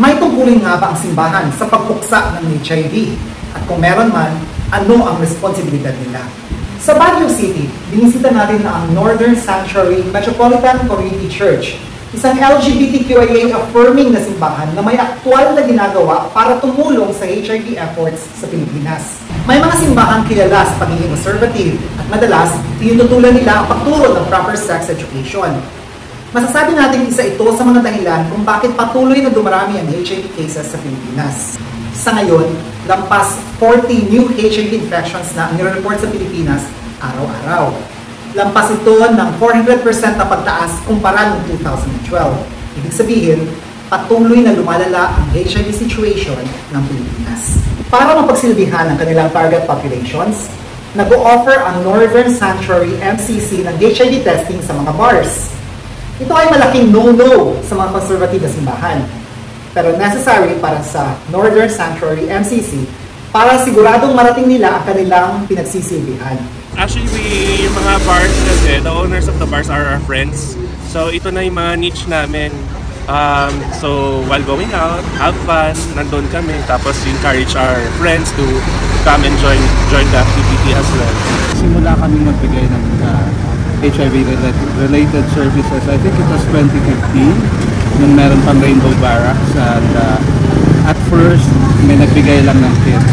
May tungkulin nga ba ang simbahan sa pagpuksa ng HIV? At kung meron man, ano ang responsibilidad nila? Sa Baguio City, binisita natin na ang Northern Sanctuary Metropolitan Community Church, isang LGBTQIA affirming na simbahan na may aktwal na ginagawa para tumulong sa HIV efforts sa Pilipinas. May mga simbahang kilala sa pagiging conservative at madalas tinututulan nila ang pagturo ng proper sex education. Masasabi natin isa ito sa mga dahilan kung bakit patuloy na dumarami ang HIV cases sa Pilipinas. Sa ngayon, lampas 40 new HIV infections na ang nire-report sa Pilipinas araw-araw. Lampas ito ng 400% na pagtaas kumpara noong 2012. Ibig sabihin, patuloy na lumalala ang HIV situation ng Pilipinas. Para mapagsilbihan ang kanilang target populations, nag-o-offer ang Northern Sanctuary MCC ng HIV testing sa mga bars. Ito ay malaking no-no sa mga conservative na simbahan, pero necessary para sa Northern Sanctuary MCC para siguradong marating nila ang kanilang pinagsisilbihan. Actually, yung mga bars kasi, the owners of the bars are our friends. So ito na yung mga niche namin. So while going out, have fun, nandun kami. Tapos encourage our friends to come and join the activity as well. Simula kami magbigay ng HIV-related services. I think it was 2015 nung meron pang Rainbow Barracks. And at first, may nagbigay lang ng kits.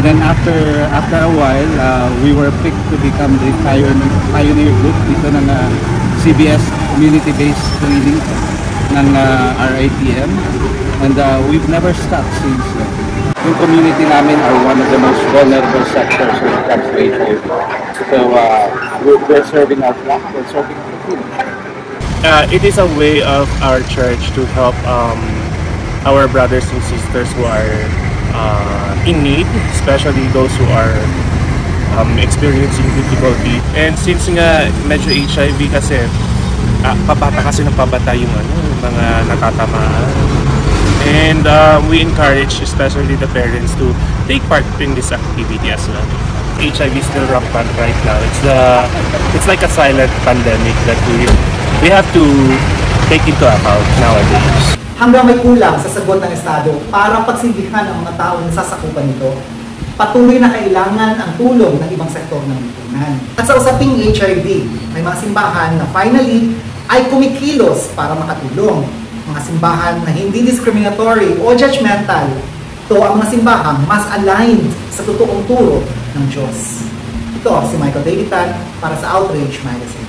And then after a while, we were picked to become the pioneer group dito ng CBS community-based screening ng RITM. And we've never stopped since then. Yung community namin are one of the most vulnerable sectors when it comes to HIV. So we're serving our flock, we're serving our community. It is a way of our church to help our brothers and sisters who are in need, especially those who are experiencing difficulty. And since nga medyo HIV kasi, pabata kasi ng pabata yung mga natatamaan. And we encourage especially the parents to take part in this activity as well. HIV is still rampant right now. It's like a silent pandemic that we have to take into account nowadays. Hanggang may kulang sa sagot ng Estado para pagsilbihan ang mga taong nasasakupan nito, patuloy na kailangan ang tulong ng ibang sektor ng lipunan. At sa usaping HIV, may mga simbahan na finally ay kumikilos para makatulong. Mga simbahan na hindi discriminatory o judgmental. Ito ang mga simbahang mas aligned sa totoong turo ng Diyos. Ito si Michael Davitan para sa Outrage Magazine.